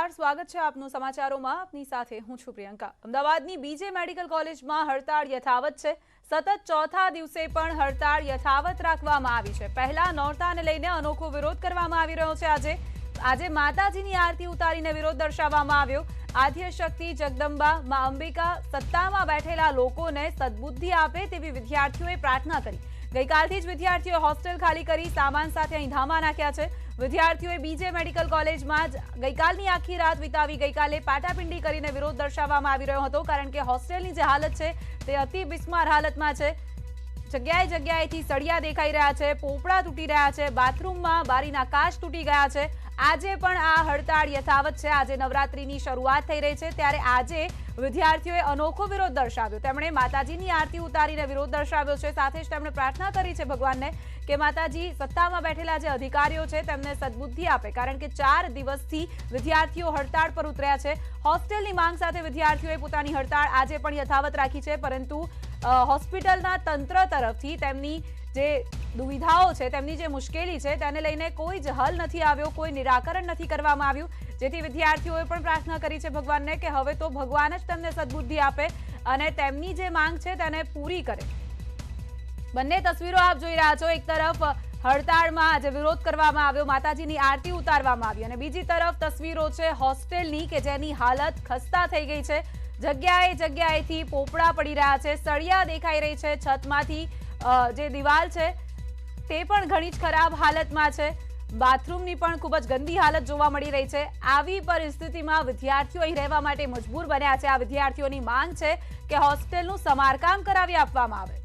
નમસ્કાર, સ્વાગત છે આપનું સમાચારોમાં। આપની સાથે હું છું પ્રિયંકા। અમદાવાદની બીજે મેડિકલ કોલેજમાં હડતાળ યથાવત છે। સતત ચોથા દિવસે પણ હડતાળ યથાવત રાખવામાં આવી છે। પહેલા નોરતાને લઈને અનોખો વિરોધ કરવામાં આવી રહ્યો છે। આજે માતાજીની આરતી ઉતારીને વિરોધ દર્શાવવામાં આવ્યો। આદ્ય શક્તિ જગદંબા માં અંબિકા સત્તામાં બેઠેલા લોકોને સદબુદ્ધિ આપે તેવી વિદ્યાર્થીઓએ પ્રાર્થના કરી। ગઈકાલથી જ વિદ્યાર્થીઓએ હોસ્ટેલ ખાલી કરી સામાન સાથે અહીં ધામા નાખ્યા છે। વિદ્યાર્થીઓએ બીજે મેડિકલ કોલેજમાં જ ગઈકાલની આખી રાત વિતાવી। ગઈકાલે પાટાપિંડી કરીને વિરોધ દર્શાવવામાં આવી રહ્યો હતો, કારણ કે હોસ્ટેલની જે હાલત છે તે અતિ બિસ્માર હાલતમાં છે। જગ્યાએ જગ્યાએથી સળિયા દેખાઈ રહ્યા છે, પોપડા તૂટી રહ્યા છે, બાથરૂમમાં બારીના કાચ તૂટી ગયા છે। આજે પણ આ હડતાળ યથાવત છે। આજે નવરાત્રીની શરૂઆત થઈ રહી છે, ત્યારે આજે વિદ્યાર્થીઓએ અનોખો વિરોધ દર્શાવ્યો। તેમણે માતાજીની આરતી ઉતારીને વિરોધ દર્શાવ્યો છે। સાથે જ તેમણે પ્રાર્થના કરી છે ભગવાનને કે માતાજી સત્તામાં બેઠેલા જે અધિકારીઓ છે તેમને સદબુદ્ધિ આપે, કારણ કે 4 દિવસથી વિદ્યાર્થીઓ હડતાળ પર ઉતર્યા છે। હોસ્ટેલની માંગ સાથે વિદ્યાર્થીઓએ પોતાની હડતાળ આજે પણ યથાવત રાખી છે, પરંતુ હોસ્પિટલના તંત્ર તરફથી તેમની જે દુવિધાઓ છે, તેમની જે મુશ્કેલી છે તેને લઈને કોઈ જ હલ નથી આવ્યો, કોઈ નિરાકરણ નથી કરવામાં આવ્યું। જેથી વિદ્યાર્થીઓએ પણ પ્રાર્થના કરી છે ભગવાનને કે હવે તો ભગવાન જ તેમને સદબુદ્ધિ આપે અને તેમની જે માંગ છે તેને પૂરી કરે। બંને તસવીરો આપ જોઈ રહ્યા છો। એક તરફ હડતાળમાં આજે વિરોધ કરવામાં આવ્યો, માતાજીની આરતી ઉતારવામાં આવી, અને બીજી તરફ તસવીરો છે હોસ્ટેલની કે જેની હાલત ખસ્તા થઈ ગઈ છે। જગ્યાએ જગ્યાએથી પોપડા પડી રહ્યા છે, સળિયા દેખાઈ રહી છે, છતમાંથી જે દિવાલ છે તે પણ ઘણી જ ખરાબ હાલતમાં છે, બાથરૂમની પણ ખૂબ જ ગંદી હાલત જોવા મળી રહી છે। આવી પરિસ્થિતિમાં વિદ્યાર્થીઓ અહીં રહેવા માટે મજબૂર બન્યા છે। આ વિદ્યાર્થીઓની માંગ છે કે હોસ્ટેલનું સમારકામ કરાવી આપવામાં આવે।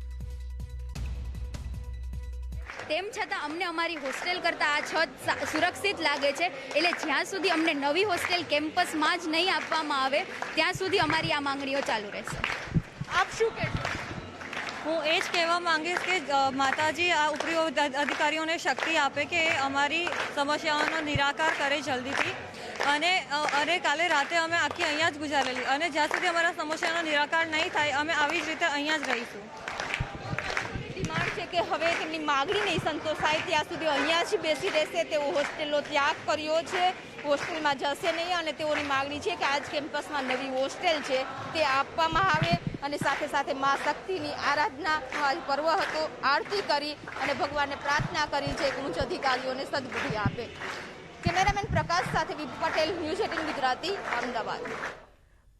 તેમ છતાં અમને અમારી હોસ્ટેલ કરતાં આ છત સુરક્ષિત લાગે છે, એટલે જ્યાં સુધી અમને નવી હોસ્ટેલ કેમ્પસમાં જ નહીં આપવામાં આવે ત્યાં સુધી અમારી આ માંગણીઓ ચાલુ રહેશે। આપ શું કહેશો? હું એ જ કહેવા માંગીશ કે માતાજી આ ઉપરી અધિકારીઓને શક્તિ આપે કે અમારી સમસ્યાઓનો નિરાકાર કરે જલ્દીથી, અને કાલે રાતે અમે આખી અહીંયા જ ગુજારેલી, અને જ્યાં સુધી અમારા સમસ્યાનો નિરાકાર નહીં થાય અમે આવી જ રીતે અહીંયા જ રહીશું। ડિમાન્ડ છે કે હવે તેમની માગણી નહીં સંતોષાય ત્યાં સુધી અહીંયા જ બેસી રહેશે। તેઓ હોસ્ટેલનો ત્યાગ કર્યો છે, હોસ્ટેલમાં જશે નહીં, અને તેઓની માગણી છે કે આજ કેમ્પસમાં નવી હોસ્ટેલ છે તે આપવામાં આવે, અને સાથે સાથે મા શક્તિની આરાધનાનો આજ પર્વ હતો, આરતી કરી અને ભગવાનને પ્રાર્થના કરી છે કે ઉચ્ચ અધિકારીઓને સદબુદ્ધિ આપે। કેમેરામેન પ્રકાશ સાથે વિપુ પટેલ, ન્યૂઝ 18 ગુજરાતી, અમદાવાદ।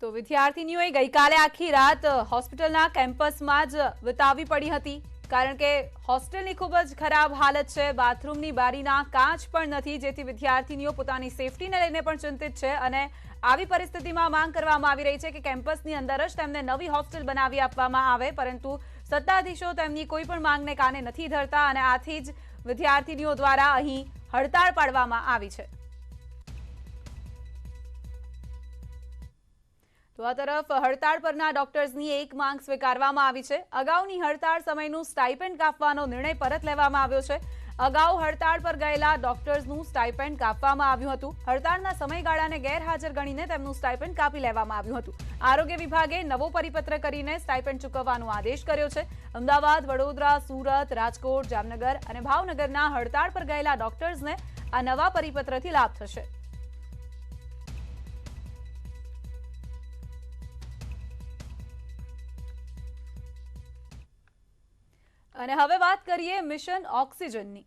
તો વિદ્યાર્થીનીઓએ ગઈકાલે આખી રાત હોસ્પિટલના કેમ્પસમાં જ વિતાવવી પડી હતી, કારણ કે હોસ્ટેલની ખૂબ જ ખરાબ હાલત છે, બાથરૂમની બારીના કાચ પણ નથી, જેથી વિદ્યાર્થીનીઓ પોતાની સેફટીને લઈને પણ ચિંતિત છે। અને આવી પરિસ્થિતિમાં માંગ કરવામાં આવી રહી છે કે કેમ્પસની અંદર જ તેમને નવી હોસ્ટેલ બનાવી આપવામાં આવે, પરંતુ સત્તાધીશો તેમની કોઈ પણ માંગને કાને નથી ધરતા, અને આથી જ વિદ્યાર્થીનીઓ દ્વારા અહીં હડતાળ પાડવામાં આવી છે। તો આ તરફ હડતાળ પરના ડોક્ટર્સની એક માંગ સ્વીકારવામાં આવી છે। અગાઉની હડતાળ સમયનું સ્ટાઇપેન્ડ કાપવાનો નિર્ણય પરત લેવામાં આવ્યો છે। અગાઉ હડતાળ પર ગયેલા ડોક્ટર્સનું સ્ટાઇપેન્ડ કાપવામાં આવ્યું હતું। હડતાળના સમયગાળાને ગેરહાજર ગણીને તેમનું સ્ટાઇપેન્ડ કાપી લેવામાં આવ્યું હતું। આરોગ્ય વિભાગે નવો પરિપત્ર કરીને સ્ટાઇપેન્ડ ચૂકવવાનો આદેશ કર્યો છે। અમદાવાદ, વડોદરા, સુરત, રાજકોટ, જામનગર અને ભાવનગરના હડતાળ પર ગયેલા ડોક્ટર્સને આ નવા પરિપત્રથી લાભ થશે। અને હવે વાત કરીએ મિશન ઓક્સિજનની।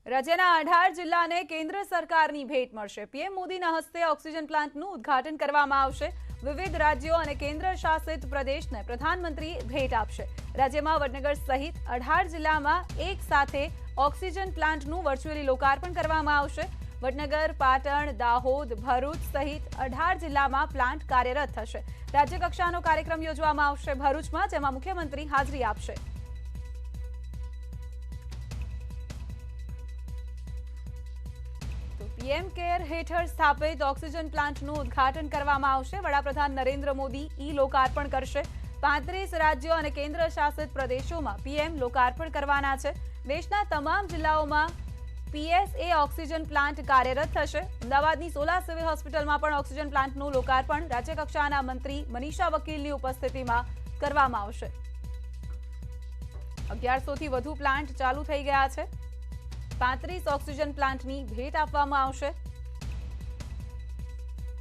રાજ્યના 18 જિલ્લાને કેન્દ્ર સરકારની ભેટ મળશે। પીએમ મોદીના હસ્તે ઓક્સિજન પ્લાન્ટનું ઉદ્ઘાટન કરવામાં આવશે। વિવિધ રાજ્યો અને કેન્દ્ર શાસિત પ્રદેશને પ્રધાનમંત્રી ભેટ આપશે। રાજ્યમાં વડનગર સહિત 18 જિલ્લામાં એક સાથે ઓક્સિજન પ્લાન્ટનું વર્ચ્યુઅલી લોકાર્પણ કરવામાં આવશે। વડનગર, પાટણ, દાહોદ, ભરૂચ સહિત 18 જિલ્લામાં પ્લાન્ટ કાર્યરત થશે। રાજ્યકક્ષાનો કાર્યક્રમ યોજવામાં આવશે ભરૂચમાં, જેમાં મુખ્યમંત્રી હાજરી આપશે। તો પીએમ કેર હેઠળ સ્થાપિત ઓક્સિજન પ્લાન્ટનું ઉદ્ઘાટન કરવામાં આવશે। વડાપ્રધાન નરેન્દ્ર મોદી લોકાર્પણ કરશે। 35 રાજ્યો અને કેન્દ્ર શાસિત પ્રદેશોમાં પીએમ લોકાર્પણ કરવાના છે। દેશના તમામ જિલ્લાઓમાં પીએસએ ઓક્સિજન પ્લાન્ટ કાર્યરત થશે। અમદાવાદની સોલા સિવિલ હોસ્પિટલમાં પણ ઓક્સિજન પ્લાન્ટનું લોકાર્પણ રાજ્યકક્ષાના મંત્રી મનીષા વકીલની ઉપસ્થિતિમાં કરવામાં આવશે। 1100 થી વધુ પ્લાન્ટ ચાલુ થઈ ગયા છે. 35 ઓક્સિજન પ્લાન્ટની ભેટ આપવામાં આવશે.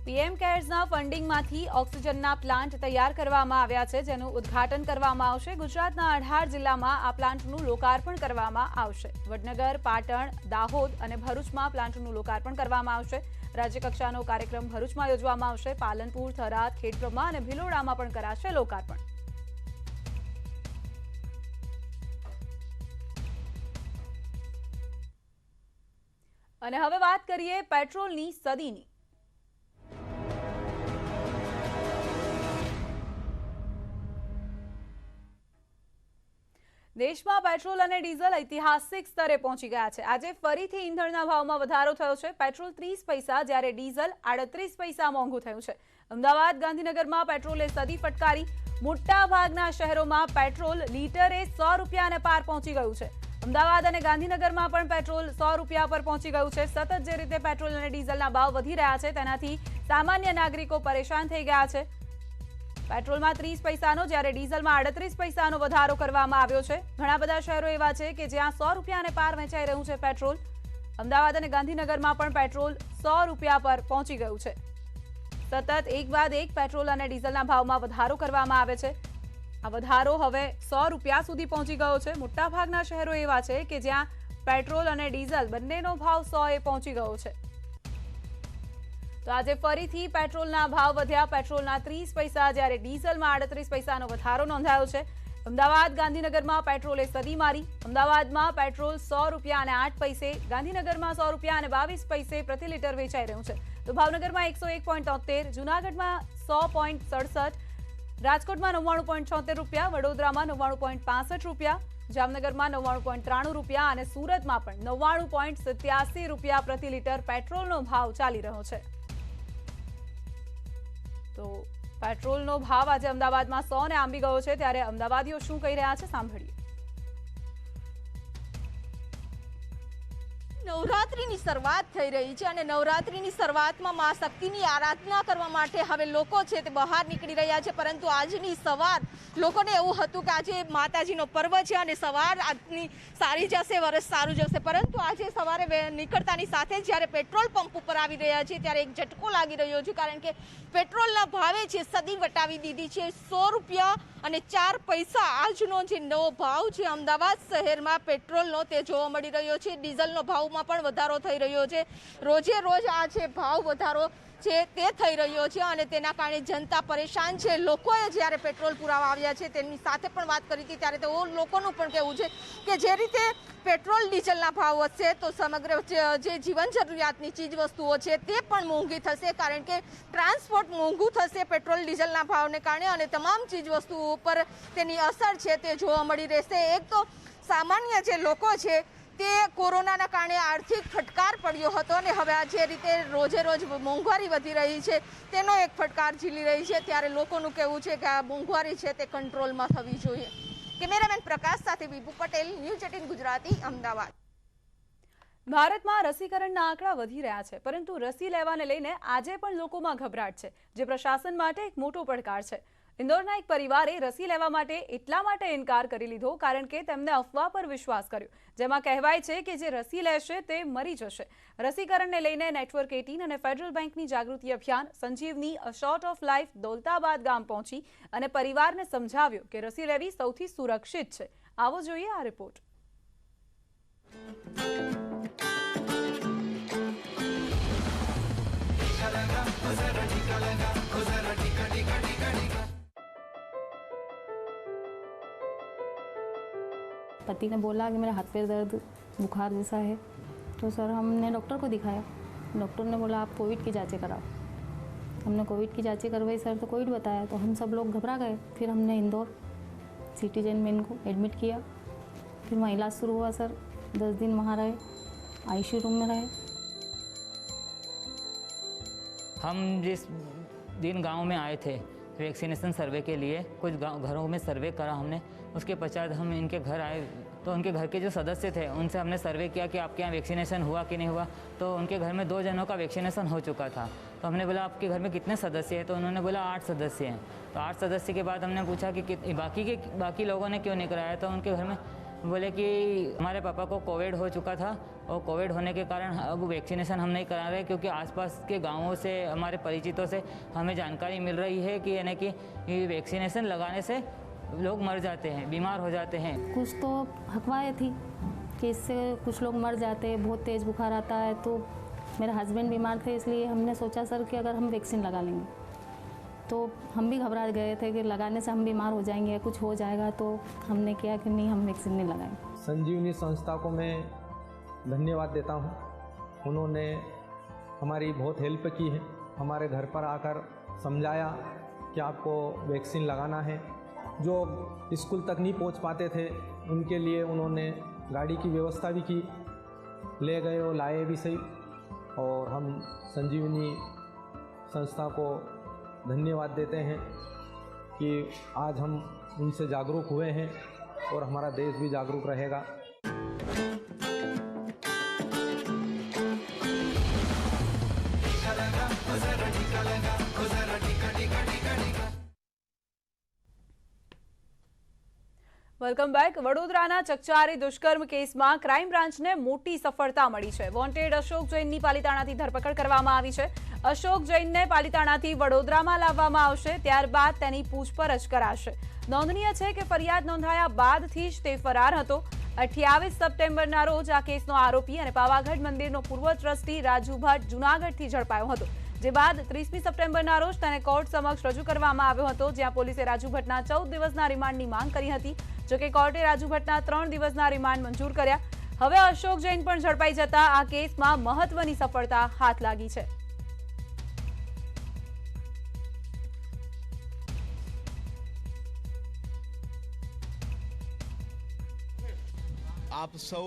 પીએમ કેર્સના ફંડિંગમાંથી ઓક્સિજનના પ્લાન્ટ તૈયાર કરવામાં આવ્યા છે, જેનું ઉદ્ઘાટન કરવામાં આવશે. ગુજરાતના 18 જિલ્લામાં આ પ્લાન્ટનું લોકાર્પણ કરવામાં આવશે. વડનગર, પાટણ, દાહોદ અને ભરૂચમાં પ્લાન્ટનું લોકાર્પણ કરવામાં આવશે. રાજ્યકક્ષાનો કાર્યક્રમ ભરૂચમાં યોજવામાં આવશે. પાલનપુર, થરાદ, ખેડબ્રહ્મા અને ભિલોડામાં પણ કરાશે લોકાર્પણ. અને હવે વાત કરીએ પેટ્રોલની સદીની. દેશમાં પેટ્રોલ અને ડીઝલ ઐતિહાસિક સ્તરે પહોંચી ગયા છે. આજે ફરીથી ઈંધણના ભાવમાં વધારો થયો છે. પેટ્રોલ 30 પૈસા જ્યારે ડીઝલ 38 પૈસા મોંઘું થયું છે. અમદાવાદ, ગાંધીનગરમાં પેટ્રોલે સદી ફટકારી. મોટા ભાગના શહેરોમાં પેટ્રોલ લીટરે 100 રૂપિયાને પાર પહોંચી ગયું છે. અમદાવાદ અને ગાંધીનગરમાં પણ પેટ્રોલ 100 રૂપિયા પર પહોંચી ગયું છે. સતત જે રીતે પેટ્રોલ અને ડીઝલના ભાવ વધી રહ્યા છે, તેનાથી સામાન્ય નાગરિકો પરેશાન થઈ ગયા છે. પેટ્રોલમાં 30 પૈસાનો જ્યારે ડીઝલમાં 38 પૈસાનો વધારો કરવામાં આવ્યો છે. ઘણા બધા શહેરો એવા છે કે જ્યાં 100 રૂપિયાને પાર વેચાઈ રહ્યું છે પેટ્રોલ. અમદાવાદ અને ગાંધીનગરમાં પણ પેટ્રોલ 100 રૂપિયા પર પહોંચી ગયું છે. સતત એક બાદ એક પેટ્રોલ અને ડીઝલના ભાવમાં વધારો કરવામાં આવે છે. આ વધારો હવે 100 રૂપિયા સુધી પહોંચી ગયો છે. મોટાભાગના શહેરો એવા છે કે જ્યાં પેટ્રોલ અને ડીઝલ બંનેનો ભાવ 100 પહોંચી ગયો છે. તો આજે ફરીથી પેટ્રોલના ભાવ વધ્યા. પેટ્રોલના 30 પૈસા જ્યારે ડીઝલમાં 38 પૈસાનો વધારો નોંધાયો છે. અમદાવાદ, ગાંધીનગરમાં પેટ્રોલે સદી મારી. અમદાવાદમાં પેટ્રોલ 100 રૂપિયા અને 8 પૈસે, ગાંધીનગરમાં 100 રૂપિયા અને 22 પૈસે પ્રતિ લીટર વેચાઈ રહ્યું છે. તો ભાવનગરમાં 101.73, જૂનાગઢમાં 100.67, રાજકોટમાં 99.76 રૂપિયા, વડોદરામાં 99.65 રૂપિયા, જામનગરમાં 99.93 રૂપિયા અને સુરતમાં પણ 99.87 રૂપિયા પ્રતિ લીટર પેટ્રોલનો ભાવ ચાલી રહ્યો છે. તો પેટ્રોલનો ભાવ આજે અમદાવાદમાં 100 ને આંબી ગયો છે. ત્યારે અમદાવાદીઓ શું કહી રહ્યા છે, સાંભળીએ. નવરાત્રિની શરૂઆત થઈ રહી છે અને નવરાત્રિની શરૂઆતમાં મા શક્તિની આરાધના કરવા માટે હવે લોકો છે તે બહાર નીકળી રહ્યા છે. પરંતુ આજની સવાર લોકોને એવું હતું કે આજે માતાજીનો પર્વ છે અને સવાર આજની સારી જશે, વરસ સારું જશે. પરંતુ આજે સવારે નીકળતાની સાથે જ જ્યારે પેટ્રોલ પંપ ઉપર આવી રહ્યા છે ત્યારે એક ઝટકો લાગી રહ્યો છે. કારણ કે પેટ્રોલના ભાવે છે સદી વટાવી દીધી છે. 100 રૂપિયા અને 4 પૈસા આજનો જે નવો ભાવ છે અમદાવાદ શહેરમાં પેટ્રોલનો તે જોવા મળી રહ્યો છે. ડીઝલનો ભાવમાં પણ વધારો થઈ રહ્યો છે. રોજે રોજ આ જે ભાવ વધારો છે તે થઈ રહ્યો છે અને તેના કારણે જનતા પરેશાન છે. લોકોએ જ્યારે પેટ્રોલ પુરાવા આવ્યા છે તેમની સાથે પણ વાત કરી હતી ત્યારે તો લોકોનું પણ કહેવું છે કે જે રીતે પેટ્રોલ ડીઝલના ભાવ વધશે તો સમગ્ર જે જીવન જરૂરિયાતની ચીજ વસ્તુઓ છે તે પણ મોંઘી થશે. કારણ કે ટ્રાન્સપોર્ટ મોંઘું થશે પેટ્રોલ ડીઝલના ભાવને કારણે અને તમામ ચીજ વસ્તુઓ ઉપર તેની અસર છે તે જોવા મળી રહેશે. એક તો સામાન્ય જે લોકો છે તે કોરોનાના કારણે આર્થિક ફટકાર પડ્યો હતો અને હવે આ જે રીતે રોજે રોજ મોંઘવારી વધી રહી છે તેનો એક ફટકાર ઝીલી રહી છે. ત્યારે લોકોનું કહેવું છે કે આ મોંઘવારી છે તે કંટ્રોલમાં થવી જોઈએ. કેમેરામેન પ્રકાશ સાથે વિભુ પટેલ, ન્યૂઝ 18 ગુજરાતી, અમદાવાદ. ભારતમાં રસીકરણના આંકડા વધી રહ્યા છે, પરંતુ રસી લેવાને લઈને આજે પણ લોકોમાં ગભરાટ છે, જે પ્રશાસન માટે એક મોટો પડકાર છે. ઇન્દોરના એક પરિવારે રસી લેવા માટે એટલા માટે ઇનકાર કરી લીધો કારણ કે તેમને અફવા પર વિશ્વાસ કર્યો, જેમાં કહેવાય છે કે જે રસી લેશે તે મરી જશે. રસીકરણને લઈને નેટવર્ક 18 અને ફેડરલ બેંકની જાગૃતિ અભિયાન સંજીવની અ શોર્ટ ઓફ લાઈફ દૌલતાબાદ ગામ પહોંચી અને પરિવારને સમજાવ્યો કે રસી લેવી સૌથી સુરક્ષિત છે. આવો જોઈએ આ રિપોર્ટ. पति ने बोला कि मेरा हाथ पैर दर्द बुखार जैसा है, तो सर हमने डॉक्टर को दिखाया. डॉक्टर ने बोला आप कोविड की जांचें कराओ. हमने कोविड की जांचें करवाई सर, तो कोविड बताया, तो हम सब लोग घबरा गए. फिर हमने इंदौर सिटीजन में इनको एडमिट किया. फिर वहाँ इलाज शुरू हुआ सर. 10 दिन वहाँ रहे, आईसीयू रूम में रहे. हम जिस दिन गांव में आए थे वैक्सीनेशन सर्वे के लिए, कुछ घरों में सर्वे करा हमने. उसके पश्चात हम इनके घर आए तो उनके घर के जो सदस्य थे उनसे हमने सर्वे किया कि आपके यहाँ वैक्सीनेशन हुआ कि नहीं हुआ। तो उनके घर में 2 जनों का वैक्सीनेशन हो चुका था। तो हमने बोला आपके घर में कितने सदस्य हैं, तो उन्होंने बोला 8 सदस्य हैं। तो 8 सदस्य के बाद हमने पूछा कि बाकी लोगों ने क्यों नहीं कराया, तो उनके घर में बोले कि हमारे पापा को कोविड हो चुका था और कोविड होने के कारण अब वैक्सीनेशन हम नहीं करा रहे, क्योंकि आसपास के गांवों से हमारे परिचितों से हमें जानकारी मिल रही है कि यानी कि वैक्सीनेशन लगाने से लोग मर जाते हैं, बीमार हो जाते हैं। कुछ तो अफवाहें थी कि इससे कुछ लोग मर जाते हैं, बहुत तेज़ बुखार आता है। तो मेरे हस्बैंड बीमार थे, इसलिए हमने सोचा सर कि अगर हम वैक्सीन लगा लेंगे, तो हम भी घबरा गए थे कि लगाने से हम बीमार हो जाएंगे, कुछ हो जाएगा। तो हमने किया कि नहीं, हम वैक्सीन नहीं लगाएंगे। संजीवनी संस्था को मैं धन्यवाद देता हूँ। उन्होंने हमारी बहुत हेल्प की है, हमारे घर पर आकर समझाया कि आपको वैक्सीन लगाना है। जो स्कूल तक नहीं पहुँच पाते थे उनके लिए उन्होंने गाड़ी की व्यवस्था भी की, ले गए और लाए भी सही। और हम संजीवनी संस्था को धन्यवाद देते हैं कि आज हम उनसे जागरूक हुए हैं और हमारा देश भी जागरूक रहेगा। Welcome back. વડોદરાના ચકચારી દુષ્કર્મ કેસમાં ક્રાઇમ બ્રાન્ચને મોટી સફળતા મળી છે। વોન્ટેડ અશોક જૈનની પાલિતાણાથી ધરપકડ કરવામાં આવી છે। અશોક જૈનને પાલિતાણાથી વડોદરામાં લાવવામાં આવશે, ત્યારબાદ તેની પૂછપરછ કરાશે। નોંધનીય છે કે ફરિયાદ નોંધાયા બાદથી જ તે ફરાર હતો। 28 સપ્ટેમ્બરના રોજ આ કેસનો આરોપી અને પાવાગઢ મંદિરનો પૂર્વ ટ્રસ્ટી રાજુ ભટ્ટ જૂનાગઢથી ઝડપાયો હતો, જે બાદ 30મી સપ્ટેમ્બરના રોજ તેને કોર્ટ સમક્ષ રજૂ કરવામાં આવ્યો હતો, જ્યાં પોલીસે રાજુ ભટ્ટના 14 દિવસના રિમાન્ડની માંગ કરી હતી। જો કે કોર્ટે રાજુ ભટ્ટના 3 દિવસના રિમાન્ડ મંજૂર કર્યા। હવે અશોક જૈન પણ ઝડપાઈ જતા આ કેસમાં મહત્વની સફળતા હાથ લાગી છે। આપ સૌ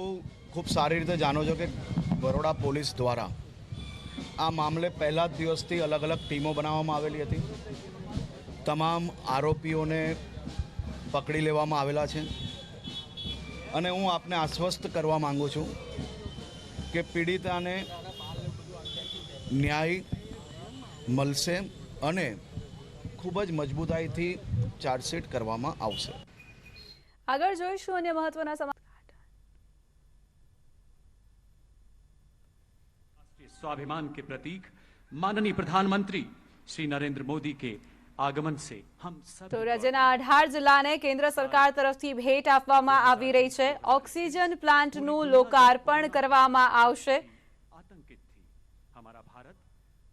ખૂબ સારી રીતે જાણો છો કે બરોડા પોલીસ દ્વારા આ મામલે પહેલા જ દિવસથી અલગ અલગ ટીમો બનાવવામાં આવેલી હતી। તમામ આરોપીઓને પકડી લેવામાં આવેલા છે અને હું આપને આશ્વસ્ત કરવા માંગુ છું કે પીડિતાને ન્યાય મળશે અને ખૂબ જ મજબૂતાઈથી ચાર્જશીટ કરવામાં આવશે। આગળ જોઈશું અન્ય મહત્વના સમાચાર। स्वाभिमान के प्रतीक माननीय प्रधानमंत्री श्री नरेंद्र मोदी के आगमन से हम सब તો રાજ્યના 18 જિલ્લાને કેન્દ્ર સરકાર તરફથી ભેટ આપવામાં આવી રહી છે। ઓક્સિજન પ્લાન્ટનું લોકાર્પણ કરવામાં આવશે, आतंकित थी हमारा भारत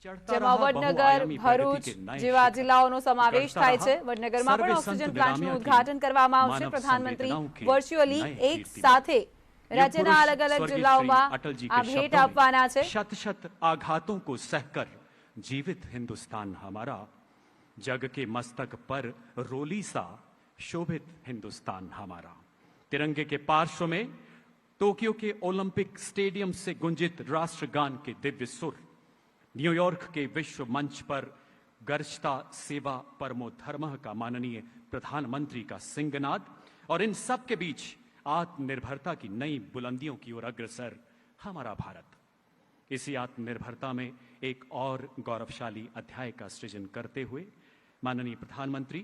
चढ़ता જેમાં रहा વડનગર, बहुआयामी ભરૂચ प्रगति के नए જેવા शिखर। જિલ્લાઓનો સમાવેશ गढ़ता થાય છે। रहा વડનગરમાં પણ सर्वे ઓક્સિજન संत પ્લાન્ટનું बिरामिया की ઉદ્ઘાટન કરવામાં આવશે। मानव પ્રધાનમंत्री संवेदनाओं के વર્ચ્યુઅલી नए એક कीर्तिमान। સાથે ये રાજ્યના पुरुष अलग अलग स्वर्गीय જિલ્લાઓમાં श्री अटल जी આ के भेट शब्दों में આપવાના છે। शत शत आघातों को सहकर जीवित हिंदुस्तान हमारा, जग के मस्तक पर रोली सा शोभित हिंदुस्तान हमारा। तिरंगे के पार्श्व में टोक्यो के ओलंपिक स्टेडियम से गुंजित राष्ट्रगान के दिव्य सुर, न्यूयॉर्क के विश्व मंच पर गर्जता सेवा परमो धर्मः का माननीय प्रधानमंत्री का सिंहनाद, और इन सब के बीच आत्मनिर्भरता की नई बुलंदियों की ओर अग्रसर हमारा भारत। इसी आत्मनिर्भरता में एक और गौरवशाली अध्याय का सृजन करते हुए माननीय प्रधानमंत्री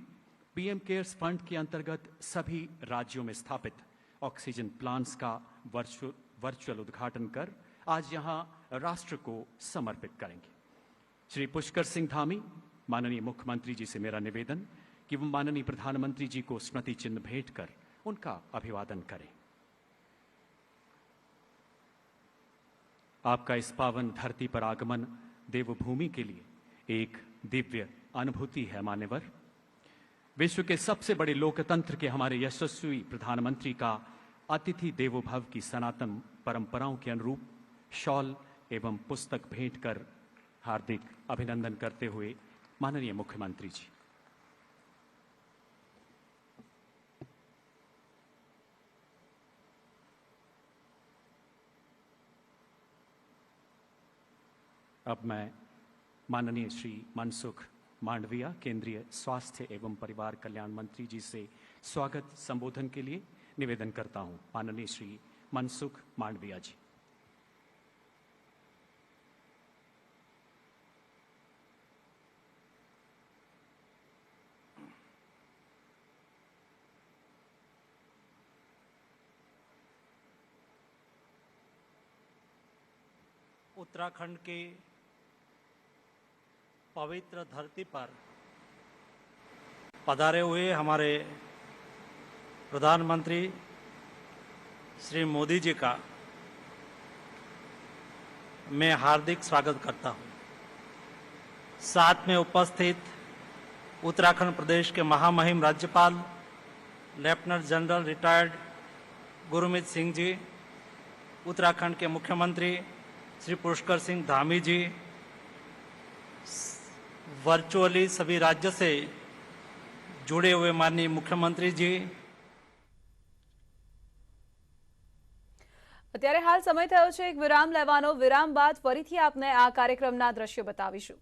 पीएम केयर्स फंड के अंतर्गत सभी राज्यों में स्थापित ऑक्सीजन प्लांट्स का वर्चुअल उद्घाटन कर आज यहां राष्ट्र को समर्पित करेंगे। श्री पुष्कर सिंह धामी, माननीय मुख्यमंत्री जी से मेरा निवेदन कि वो माननीय प्रधानमंत्री जी को स्मृति चिन्ह भेंट कर उनका अभिवादन करें। आपका इस पावन धरती पर आगमन देवभूमि के लिए एक दिव्य अनुभूति है मान्यवर। विश्व के सबसे बड़े लोकतंत्र के हमारे यशस्वी प्रधानमंत्री का अतिथि देवो भव की सनातन परंपराओं के अनुरूप शॉल एवं पुस्तक भेंट कर हार्दिक अभिनंदन करते हुए माननीय मुख्यमंत्री जी। अब मैं माननीय श्री मनसुख मांडविया, केंद्रीय स्वास्थ्य एवं परिवार कल्याण मंत्री जी से स्वागत संबोधन के लिए निवेदन करता हूं माननीय श्री मनसुख मांडविया जी। उत्तराखंड की पवित्र धरती पर पधारे हुए हमारे प्रधानमंत्री श्री मोदी जी का मैं हार्दिक स्वागत करता हूं। साथ में उपस्थित उत्तराखंड प्रदेश के महामहिम राज्यपाल lieutenant general retired Gurmeet Singh ji, Uttarakhand के मुख्यमंत्री श्री पुष्कर सिंह धामी जी, वर्चुअली सभी राज्य से जुड़े हुए माननीय मुख्यमंत्री जी। અત્યારે હાલ સમય થયો છે એક વિરામ લેવાનો। વિરામ બાદ ફરીથી આપને આ કાર્યક્રમના દ્રશ્યો બતાવીશું।